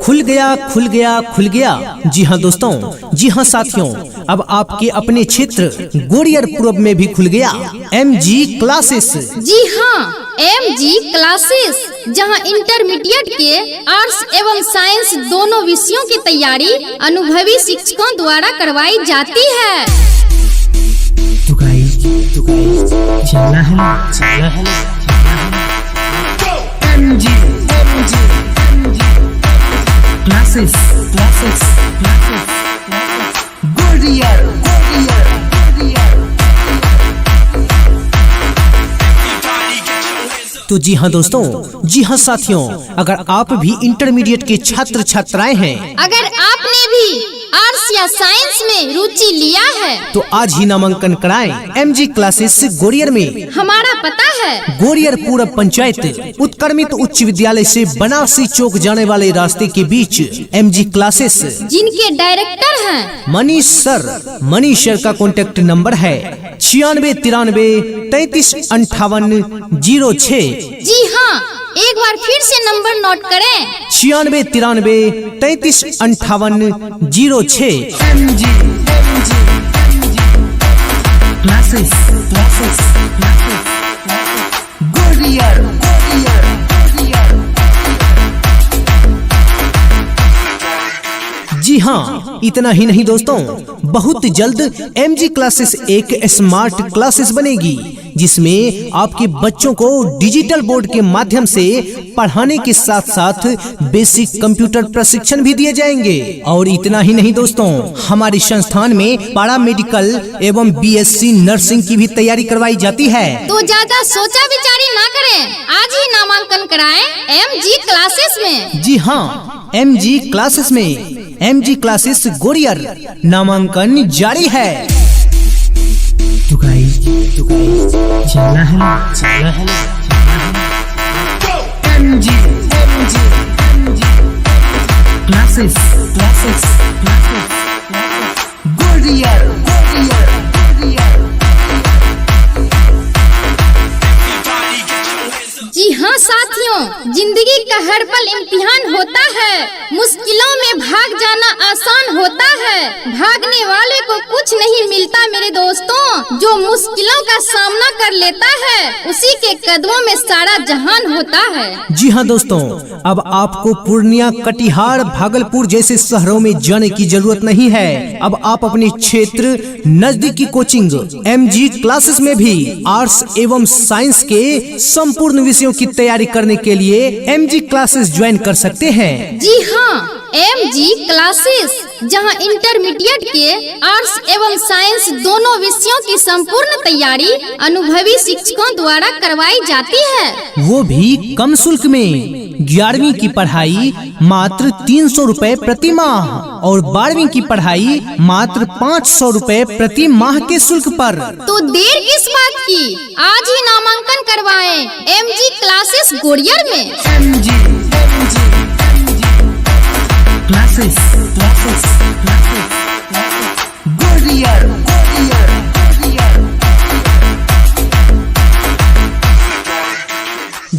खुल गया खुल गया खुल गया। जी हाँ दोस्तों, जी हाँ साथियों, अब आपके अपने क्षेत्र गोरियर पूर्व में भी खुल गया MG क्लासेस। जी हाँ, MG क्लासेस, जहां इंटरमीडिएट के आर्ट्स एवं साइंस दोनों विषयों की तैयारी अनुभवी शिक्षकों द्वारा करवाई जाती है। तो गाइस चलना है MG क्लासेस गोरियर। तो जी हाँ दोस्तों, जी हाँ साथियों, अगर आप भी इंटरमीडिएट के छात्र छात्राएं हैं, अगर आपने भी आर्ट्स या साइंस में रुचि लिया है, तो आज ही नामांकन कराएं MG क्लासेस गोरियर में। हमारा पता है गोरियर पूरब पंचायत उत्क्रमित उच्च विद्यालय से बनारसी चौक जाने वाले रास्ते के बीच MG क्लासेस, जिनके डायरेक्टर हैं मनीष सर। मनीष सर का कॉन्टेक्ट नंबर है 9693 33 58 06। जी हाँ, एक बार फिर से नंबर नोट करें 9693 33 58 06। MG classes Goriyar. जी हाँ, इतना ही नहीं दोस्तों, बहुत जल्द MG क्लासेस एक स्मार्ट क्लासेस बनेगी, जिसमें आपके बच्चों को डिजिटल बोर्ड के माध्यम से पढ़ाने के साथ साथ बेसिक कंप्यूटर प्रशिक्षण भी दिए जाएंगे। और इतना ही नहीं दोस्तों, हमारे संस्थान में पैरा मेडिकल एवं BSc नर्सिंग की भी तैयारी करवाई जाती है। तो ज्यादा सोचा विचारी ना करें, आज ही नामांकन कराएं MG क्लासेस में। जी हाँ, MG क्लासेस में MG क्लासेस गोरियर, नामांकन जारी है। तो गाइस चलना है MG क्लासेस गोरियर। जी हाँ साथियों, जिंदगी का हर पल इम्तिहान होता है, मुश्किलों में भाग जाना आसान होता है, भागने वाले को कुछ नहीं मिलता मेरे दोस्तों, जो मुश्किलों का सामना कर लेता है उसी के कदमों में सारा जहान होता है। जी हाँ दोस्तों, अब आपको पूर्णिया, कटिहार, भागलपुर जैसे शहरों में जाने की जरूरत नहीं है। अब आप अपने क्षेत्र नजदीकी कोचिंग MG क्लासेस में भी आर्ट्स एवं साइंस के संपूर्ण विषयों की तैयारी करने के लिए MG क्लासेस ज्वाइन कर सकते हैं। जी हाँ, MG क्लासेस, जहां इंटरमीडिएट के आर्ट्स एवं साइंस दोनों विषयों की संपूर्ण तैयारी अनुभवी शिक्षकों द्वारा करवाई जाती है, वो भी कम शुल्क में। 11वीं की पढ़ाई मात्र 300 रुपए प्रति माह और 12वीं की पढ़ाई मात्र 500 रुपए प्रति माह के शुल्क पर। तो देर किस बात की, आज ही नामांकन करवाएं MG क्लासेस गोरियर में। MG classes Goriyar.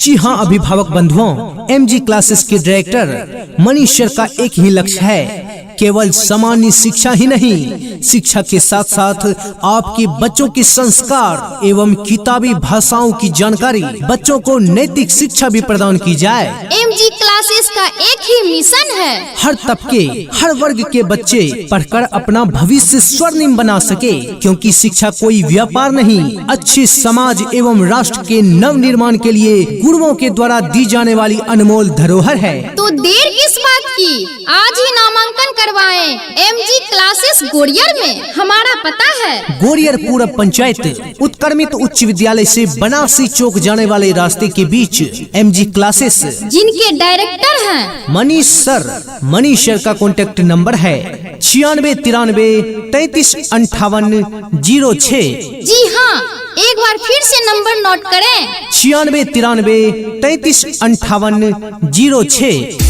जी हाँ अभिभावक बंधुओं, MG क्लासेस के डायरेक्टर मनीष सर का एक ही लक्ष्य है, केवल सामान्य शिक्षा ही नहीं, शिक्षा के साथ साथ आपके बच्चों के संस्कार एवं किताबी भाषाओं की जानकारी, बच्चों को नैतिक शिक्षा भी प्रदान की जाए। MG क्लासेस का एक ही मिशन है, हर तबके, हर वर्ग के बच्चे पढ़कर अपना भविष्य स्वर्णिम बना सके, क्योंकि शिक्षा कोई व्यापार नहीं, अच्छे समाज एवं राष्ट्र के नव निर्माण के लिए गुरुओं के द्वारा दी जाने वाली अनमोल धरोहर है। तो देर किस बात की, आज ही नामांकन करवाएं MG क्लासेस गोरियर में। हमारा पता है गोरियर पूरब पंचायत उत्क्रमित उच्च विद्यालय से बनारसी चौक जाने वाले रास्ते के बीच MG क्लासेस, जिनके डायरेक्टर हैं मनीष सर। मनीष सर का कॉन्टेक्ट नंबर है 9693 33 58 06। जी हाँ, एक बार फिर से नंबर नोट करें 9693 33 58 06।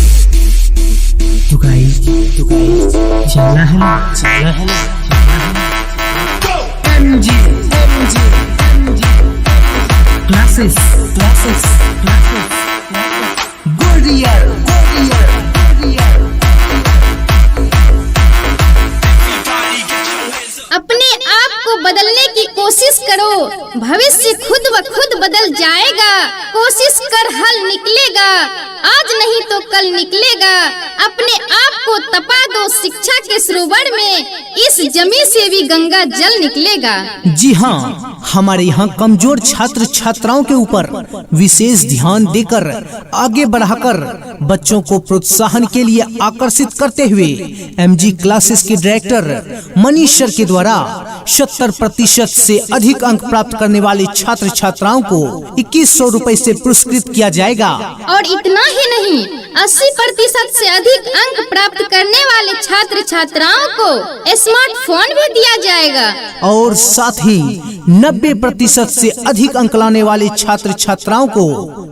तो गाइस चलना है MG क्लासेस गोरियर। भविष्य खुद व खुद बदल जाएगा। कोशिश कर हल निकलेगा, आज नहीं तो कल निकलेगा। अपने आप को तपा दो शिक्षा के सरोवर में, इस जमी से भी गंगा जल निकलेगा। जी हाँ, हमारे यहाँ कमजोर छात्र छात्राओं के ऊपर विशेष ध्यान देकर आगे बढ़ाकर बच्चों को प्रोत्साहन के लिए आकर्षित करते हुए एमजी क्लासेस के डायरेक्टर मनीष सर के द्वारा 70% से अधिक अंक प्राप्त करने वाले छात्र छात्राओं को 2100 रुपए से पुरस्कृत किया जाएगा। और इतना ही नहीं, 80% से अधिक अंक प्राप्त करने वाले छात्र छात्राओं को स्मार्टफोन भी दिया जाएगा। और साथ ही 90% से अधिक अंक लाने वाले छात्र छात्राओं को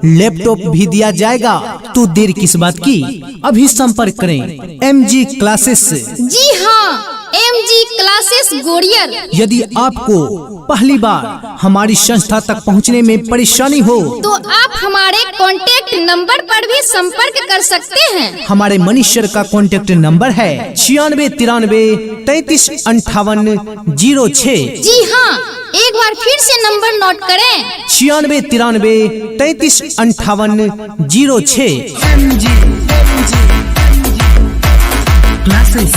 लैपटॉप भी दिया जाएगा। तो देर किस बात की, अभी संपर्क करें एमजी क्लासेस। जी हाँ, एमजी क्लासेस गोरियर। यदि आपको पहली बार हमारी संस्था तक पहुंचने में परेशानी हो तो आप हमारे कॉन्टैक्ट नंबर पर भी संपर्क कर सकते हैं। हमारे मनीष सर का कॉन्टैक्ट नंबर है 9693 33 58 06। जी हाँ, एक बार फिर से नंबर नोट करें 9693 33 58 06। MG classes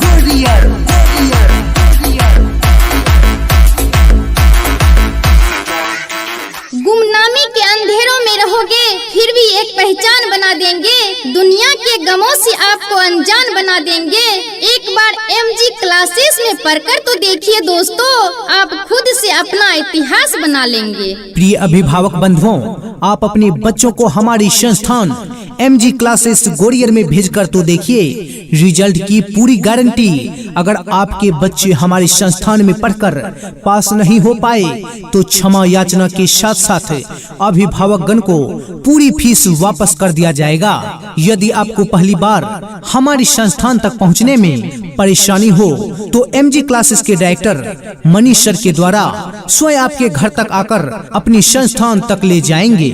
gorier. गुमनामी के अंधेरों में रहोगे फिर भी एक पहचान बना देंगे। दुनिया के गमों से आपको अनजान बना देंगे। एक बार एमजी क्लासेस में पढ़कर तो देखिए दोस्तों, आप खुद से अपना इतिहास बना लेंगे। प्रिय अभिभावक बंधुओं, आप अपने बच्चों को हमारी संस्थान एमजी क्लासेस गोरियर में भेजकर तो देखिए, रिजल्ट की पूरी गारंटी। अगर आपके बच्चे हमारे संस्थान में पढ़कर पास नहीं हो पाए तो क्षमा याचना के साथ साथ अभिभावकगण को पूरी फीस वापस कर दिया जाएगा। यदि आपको पहली बार हमारी संस्थान तक पहुंचने में परेशानी हो तो एमजी क्लासेस के डायरेक्टर मनीष सर के द्वारा स्वयं आपके घर तक आकर अपनी संस्थान तक ले जाएंगे।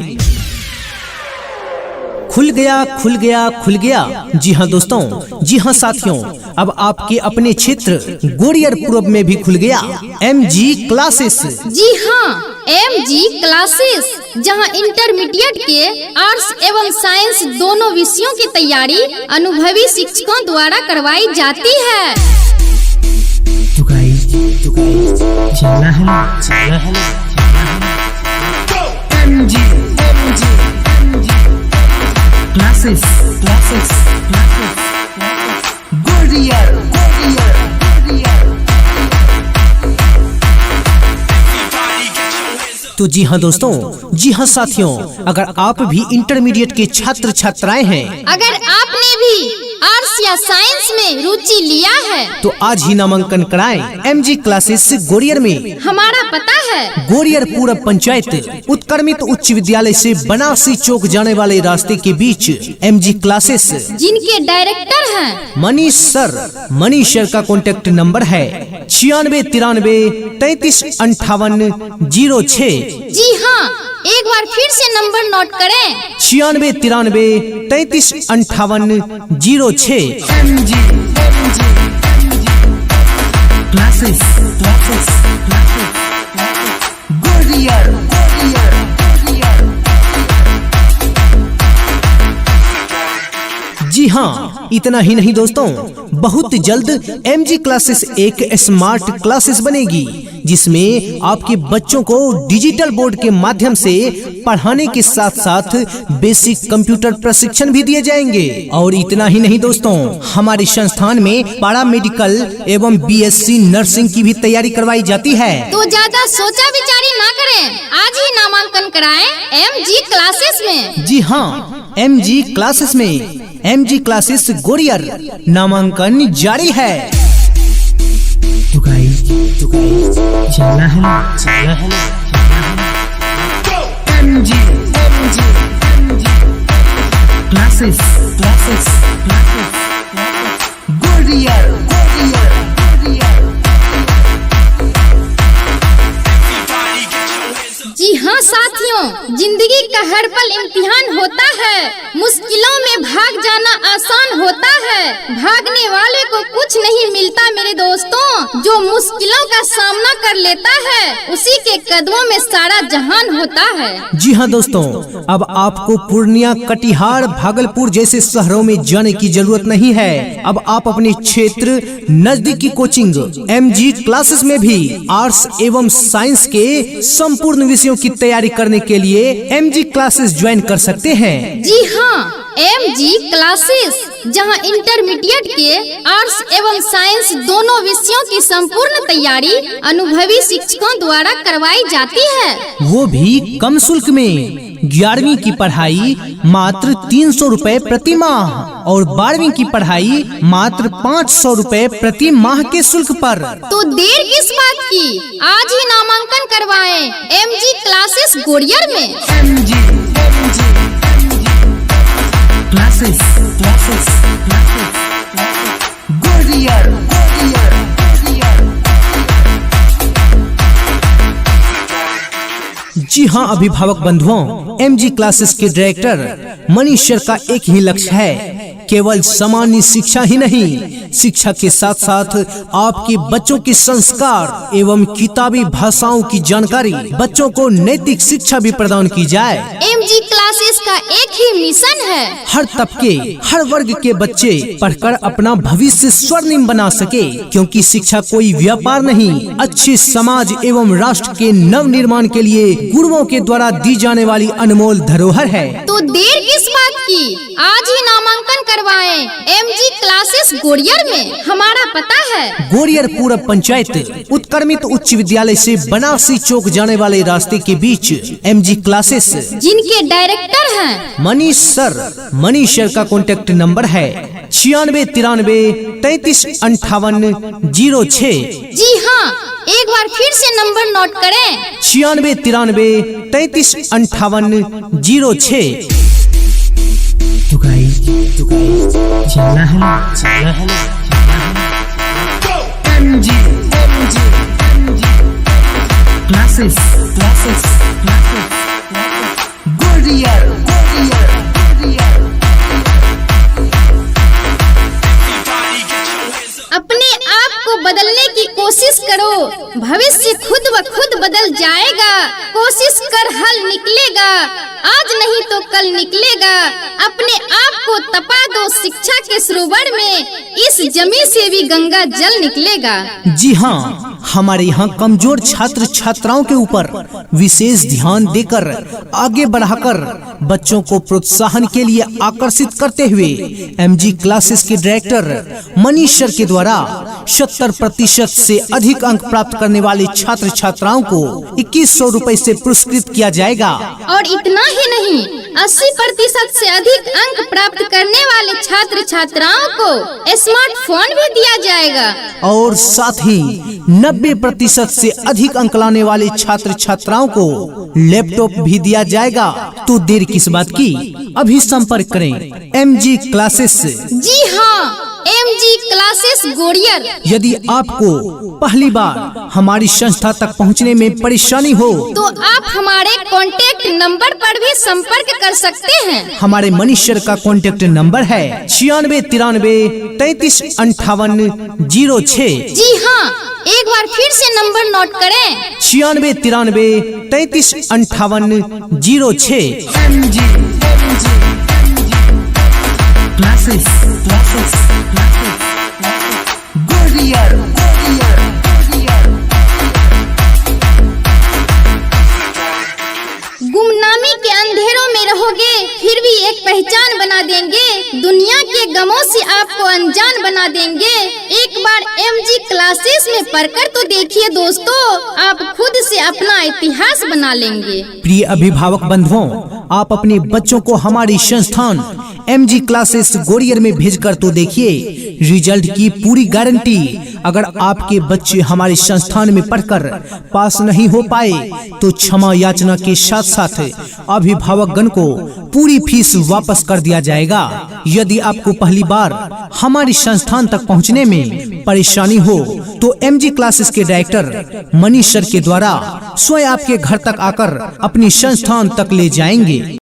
खुल गया खुल गया खुल गया। जी हाँ दोस्तों, जी हाँ साथियों, अब आपके अपने क्षेत्र गोरियर पूर्व में भी खुल गया एमजी क्लासेस। जी हाँ, एमजी क्लासेस, जहां इंटरमीडिएट के आर्ट्स एवं साइंस दोनों विषयों की तैयारी अनुभवी शिक्षकों द्वारा करवाई जाती है। तो गाइस चलना है MG क्लासेस गोरियर। तो जी हाँ दोस्तों, जी हाँ साथियों, अगर आप भी इंटरमीडिएट के छात्र छात्राएं हैं, अगर आपने भी आर्ट्स या साइंस में रुचि लिया है तो आज ही नामांकन कराएं एमजी क्लासेस गोरियर में। हमारा पता है गोरियर पूरब पंचायत उत्क्रमित उच्च विद्यालय से बनारसी चौक जाने वाले रास्ते के बीच एमजी क्लासेस, जिनके डायरेक्टर हैं मनीष सर। मनीष सर का कॉन्टैक्ट नंबर है 9693 33 58 06। जी हाँ, एक बार फिर से नंबर नोट करें 9693 33 58 06। MG classes Goriyar. जी हाँ, इतना ही नहीं दोस्तों, बहुत जल्द एमजी क्लासेस एक स्मार्ट क्लासेस बनेगी जिसमें आपके बच्चों को डिजिटल बोर्ड के माध्यम से पढ़ाने के साथ साथ बेसिक कंप्यूटर प्रशिक्षण भी दिए जाएंगे। और इतना ही नहीं दोस्तों, हमारे संस्थान में पारा मेडिकल एवं बीएससी नर्सिंग की भी तैयारी करवाई जाती है। तो ज्यादा सोचा विचारी ना करें, आज ही नामांकन कराएं एमजी क्लासेस में। जी हाँ, एमजी क्लासेस में एमजी क्लासेस गोरियर नामांकन जारी है। तो गाइस चलना है MG क्लासेस गोरियर। जी हाँ हाँ साथियों, जिंदगी का हर पल इम्तिहान होता है, मुश्किलों में भाग जाना आसान होता है। भागने वाले को कुछ नहीं मिलता मेरे दोस्तों, जो मुश्किलों का सामना कर लेता है उसी के कदमों में सारा जहान होता है। जी हाँ दोस्तों, अब आपको पूर्णिया, कटिहार, भागलपुर जैसे शहरों में जाने की जरूरत नहीं है। अब आप अपने क्षेत्र नजदीकी कोचिंग MG क्लासेस में भी आर्ट्स एवं साइंस के संपूर्ण विषयों की तैयारी करने के लिए MG क्लासेस ज्वाइन कर सकते हैं। जी हाँ, MG क्लासेस, जहां इंटरमीडिएट के आर्ट्स एवं साइंस दोनों विषयों की संपूर्ण तैयारी अनुभवी शिक्षकों द्वारा करवाई जाती है, वो भी कम शुल्क में। 11वीं की पढ़ाई मात्र 300 रुपए प्रति माह और 12वीं की पढ़ाई मात्र 500 रुपए प्रति माह के शुल्क पर। तो देर किस बात की, आज ही नामांकन करवाएं MG क्लासेस गोरियर में। MG classes Goriyar. जी हाँ अभिभावक बंधुओं, MG क्लासेस के डायरेक्टर मनीष सर का एक ही लक्ष्य है, केवल सामान्य शिक्षा ही नहीं, शिक्षा के साथ साथ आपके बच्चों के संस्कार एवं किताबी भाषाओं की जानकारी, बच्चों को नैतिक शिक्षा भी प्रदान की जाए। MG क्लासेस का एक ही मिशन है, हर तबके, हर वर्ग के बच्चे पढ़कर अपना भविष्य स्वर्णिम बना सके, क्योंकि शिक्षा कोई व्यापार नहीं, अच्छे समाज एवं राष्ट्र के नव निर्माण के लिए गुरुओं के द्वारा दी जाने वाली अनमोल धरोहर है। तो देर किस बात की, आज ही नामांकन करवाएं MG क्लासेस गोरियर में। हमारा पता है गोरियर पूरब पंचायत उत्क्रमित उच्च विद्यालय से बनारसी चौक जाने वाले रास्ते के बीच MG क्लासेस, जिनके डायरेक्टर हैं मनीष सर। मनीष सर का कॉन्टेक्ट नंबर है 9693 33 58 06। जी हाँ, एक बार फिर से नंबर नोट करें, 9693 33 58 06। तो गाइस चलना है MG क्लासेस गोरियर। अपने आप को बदलने की कोशिश करो, भविष्य खुद ब खुद बदल जाएगा। कोशिश कर हल निकलेगा, आज नहीं तो कल निकलेगा। अपने आप को तपा दो शिक्षा के सरोवर में, इस जमी से भी गंगा जल निकलेगा। जी हाँ, हमारे यहाँ कमजोर छात्र छात्राओं के ऊपर विशेष ध्यान देकर आगे बढ़ाकर बच्चों को प्रोत्साहन के लिए आकर्षित करते हुए MG क्लासेस के डायरेक्टर मनीष सर के द्वारा 70% से अधिक अंक प्राप्त करने वाले छात्र छात्राओं को 2100 रुपए से पुरस्कृत किया जाएगा। और इतना ही नहीं, 80% से अधिक अंक प्राप्त करने वाले छात्र छात्राओं को स्मार्टफोन भी दिया जाएगा। और साथ ही 90% से अधिक अंक लाने वाले छात्र छात्राओं को लैपटॉप भी दिया जाएगा। तो देर किस बात की, अभी संपर्क करें MG क्लासेस। जी हाँ, MG क्लासेस गोरियर। यदि आपको पहली बार हमारी संस्था तक पहुंचने में परेशानी हो तो आप हमारे कॉन्टेक्ट नंबर पर भी संपर्क कर सकते हैं। हमारे मनीष सर का कॉन्टेक्ट नंबर है 9693 33 58 06। जी हाँ, एक बार फिर से नंबर नोट करें, 9693 33 58 06। MG classes gorier. गुमनामी के अंधेरों में रहोगे फिर भी एक पहचान बना देंगे, दुनिया के गमों से आपको अनजान बना देंगे। एक बार MG क्लासेस में पढ़कर तो देखिए दोस्तों, आप खुद से अपना इतिहास बना लेंगे। प्रिय अभिभावक बंधुओं, आप अपने बच्चों को हमारी संस्थान MG क्लासेस गोरियर में भेजकर तो देखिए रिजल्ट की पूरी गारंटी। अगर आपके बच्चे हमारे संस्थान में पढ़कर पास नहीं हो पाए तो क्षमा याचना के साथ साथ अभिभावकगण को पूरी फीस वापस कर दिया जाएगा। यदि आपको पहली बार हमारे संस्थान तक पहुंचने में परेशानी हो तो MG क्लासेस के डायरेक्टर मनीष सर के द्वारा स्वयं आपके घर तक आकर अपनी संस्थान तक ले जाएंगे।